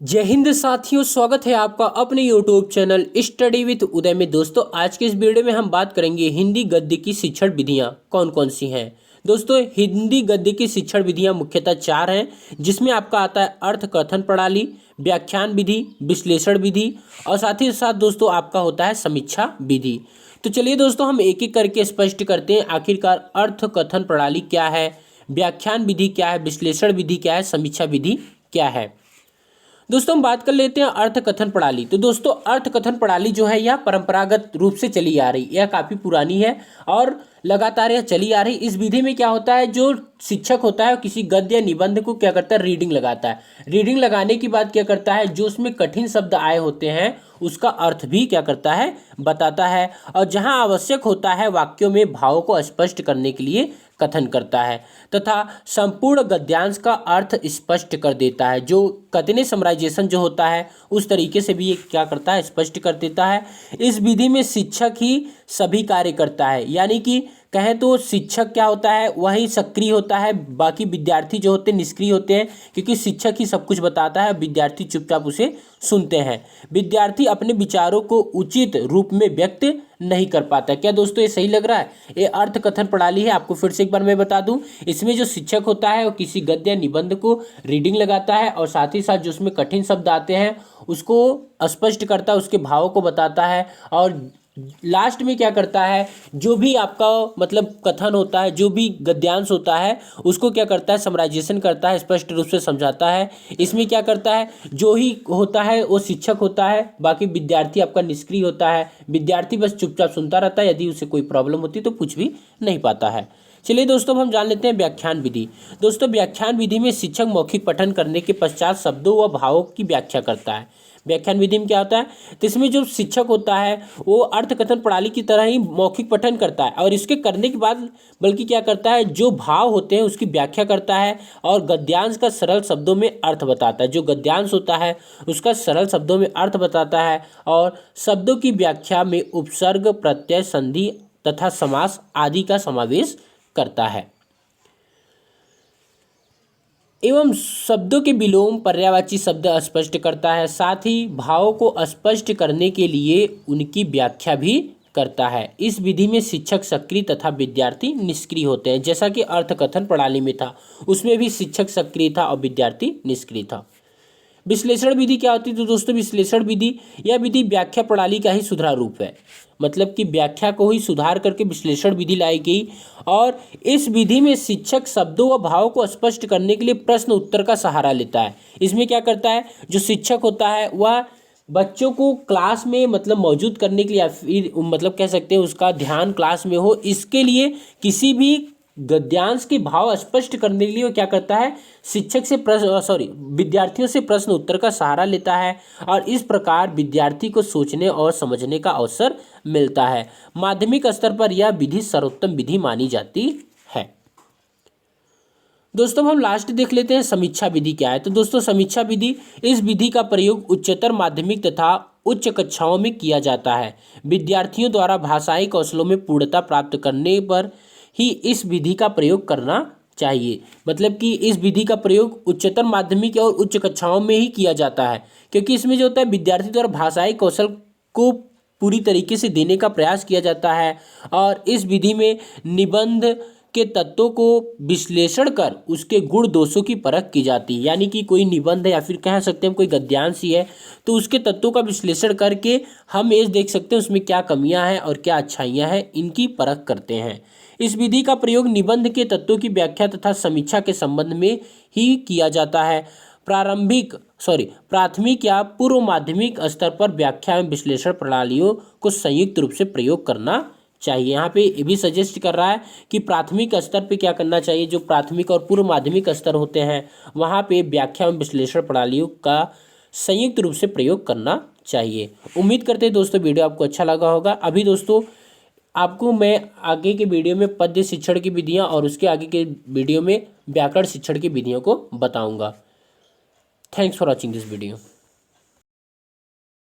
जय हिंद साथियों, स्वागत है आपका अपने YouTube चैनल स्टडी विद उदय में। दोस्तों, आज के इस वीडियो में हम बात करेंगे हिंदी गद्य की शिक्षण विधियां कौन कौन सी हैं। दोस्तों, हिंदी गद्य की शिक्षण विधियां मुख्यतः 4 हैं, जिसमें आपका आता है अर्थ कथन प्रणाली, व्याख्यान विधि, विश्लेषण विधि और साथ ही साथ दोस्तों आपका होता है समीक्षा विधि। तो चलिए दोस्तों, हम एक एक करके स्पष्ट करते हैं आखिरकार अर्थ कथन प्रणाली क्या है, व्याख्यान विधि क्या है, विश्लेषण विधि क्या है, समीक्षा विधि क्या है। दोस्तों, हम बात कर लेते हैं अर्थ कथन प्रणाली। तो दोस्तों, अर्थ कथन प्रणाली जो है यह परंपरागत रूप से चली आ रही, यह काफ़ी पुरानी है और लगातार यह चली आ रही। इस विधि में क्या होता है, जो शिक्षक होता है किसी गद्य या निबंध को क्या करता है, रीडिंग लगाता है। रीडिंग लगाने के बाद क्या करता है, जो उसमें कठिन शब्द आए होते हैं उसका अर्थ भी क्या करता है, बताता है। और जहां आवश्यक होता है वाक्यों में भावों को स्पष्ट करने के लिए कथन करता है तथा संपूर्ण गद्यांश का अर्थ स्पष्ट कर देता है। जो कथन समराइजेशन जो होता है उस तरीके से भी ये क्या करता है, स्पष्ट कर देता है। इस विधि में शिक्षक ही सभी कार्य करता है, यानी कि कहें तो शिक्षक क्या होता है, वही सक्रिय होता है, बाकी विद्यार्थी जो होते हैं निष्क्रिय होते हैं, क्योंकि शिक्षक ही सब कुछ बताता है, विद्यार्थी चुपचाप उसे सुनते हैं। विद्यार्थी अपने विचारों को उचित रूप में व्यक्त नहीं कर पाता। क्या दोस्तों ये सही लग रहा है? ये अर्थ कथन प्रणाली है। आपको फिर से एक बार मैं बता दूं, इसमें जो शिक्षक होता है वो किसी गद्य या निबंध को रीडिंग लगाता है और साथ ही साथ जो उसमें कठिन शब्द आते हैं उसको स्पष्ट करता है, उसके भावों को बताता है और लास्ट में क्या करता है, जो भी आपका मतलब कथन होता है, जो भी गद्यांश होता है उसको क्या करता है, समराइजेशन करता है, स्पष्ट रूप से समझाता है। इसमें क्या करता है, जो ही होता है वो शिक्षक होता है, बाकी विद्यार्थी आपका निष्क्रिय होता है। विद्यार्थी बस चुपचाप सुनता रहता है, यदि उसे कोई प्रॉब्लम होती तो कुछ भी नहीं पाता है। चलिए दोस्तों, हम जान लेते हैं व्याख्यान विधि। दोस्तों, व्याख्यान विधि में शिक्षक मौखिक पठन करने के पश्चात शब्दों व भावों की व्याख्या करता है। व्याख्यान विधि में क्या होता है, तो इसमें जो शिक्षक होता है वो अर्थकथन प्रणाली की तरह ही मौखिक पठन करता है और इसके करने के बाद बल्कि क्या करता है, जो भाव होते हैं उसकी व्याख्या करता है और गद्यांश का सरल शब्दों में अर्थ बताता है। जो गद्यांश होता है उसका सरल शब्दों में अर्थ बताता है और शब्दों की व्याख्या में उपसर्ग, प्रत्यय, संधि तथा समास आदि का समावेश करता है एवं शब्दों के विलोम पर्यायवाची शब्द स्पष्ट करता है। साथ ही भावों को स्पष्ट करने के लिए उनकी व्याख्या भी करता है। इस विधि में शिक्षक सक्रिय तथा विद्यार्थी निष्क्रिय होते हैं। जैसा कि अर्थकथन प्रणाली में था, उसमें भी शिक्षक सक्रिय था और विद्यार्थी निष्क्रिय था। विश्लेषण विधि क्या होती है? तो दोस्तों, विश्लेषण विधि यह विधि व्याख्या प्रणाली का ही सुधार रूप है, मतलब कि व्याख्या को ही सुधार करके विश्लेषण विधि लाई गई। और इस विधि में शिक्षक शब्दों व भावों को स्पष्ट करने के लिए प्रश्न उत्तर का सहारा लेता है। इसमें क्या करता है, जो शिक्षक होता है वह बच्चों को क्लास में मतलब मौजूद करने के लिए या फिर मतलब कह सकते हैं उसका ध्यान क्लास में हो, इसके लिए किसी भी गद्यांश के भाव स्पष्ट करने के लिए वो क्या करता है, शिक्षक से विद्यार्थियों से प्रश्न उत्तर का सहारा लेता है और इस प्रकार विद्यार्थी को सोचने और समझने का अवसर मिलता है। माध्यमिक स्तर पर यह विधि सर्वोत्तम विधि मानी जाती है। दोस्तों, हम लास्ट देख लेते हैं समीक्षा विधि क्या है। तो दोस्तों, समीक्षा विधि, इस विधि का प्रयोग उच्चतर माध्यमिक तथा उच्च कक्षाओं में किया जाता है। विद्यार्थियों द्वारा भाषाई कौशलों में पूर्णता प्राप्त करने पर ही इस विधि का प्रयोग करना चाहिए। मतलब कि इस विधि का प्रयोग उच्चतर माध्यमिक और उच्च कक्षाओं में ही किया जाता है, क्योंकि इसमें जो होता है विद्यार्थी द्वारा भाषाई कौशल को पूरी तरीके से देने का प्रयास किया जाता है और इस विधि में निबंध के तत्वों को विश्लेषण कर उसके गुण दोषों की परख की जाती है। यानी कि कोई निबंध है या फिर कह सकते हैं कोई गद्यांश ही है, तो उसके तत्वों का विश्लेषण करके हम ये देख सकते हैं उसमें क्या कमियां हैं और क्या अच्छाइयां हैं, इनकी परख करते हैं। इस विधि का प्रयोग निबंध के तत्वों की व्याख्या तथा समीक्षा के संबंध में ही किया जाता है। प्राथमिक या पूर्व माध्यमिक स्तर पर व्याख्या एवं विश्लेषण प्रणालियों को संयुक्त रूप से प्रयोग करना चाहिए। यहाँ पे ये भी सजेस्ट कर रहा है कि प्राथमिक स्तर पे क्या करना चाहिए, जो प्राथमिक और पूर्व माध्यमिक स्तर होते हैं वहाँ पे व्याख्या एवं विश्लेषण प्रणालियों का संयुक्त रूप से प्रयोग करना चाहिए। उम्मीद करते हैं दोस्तों वीडियो आपको अच्छा लगा होगा। अभी दोस्तों आपको मैं आगे के वीडियो में पद्य शिक्षण की विधियाँ और उसके आगे के वीडियो में व्याकरण शिक्षण की विधियों को बताऊँगा। Thanks for watching this video.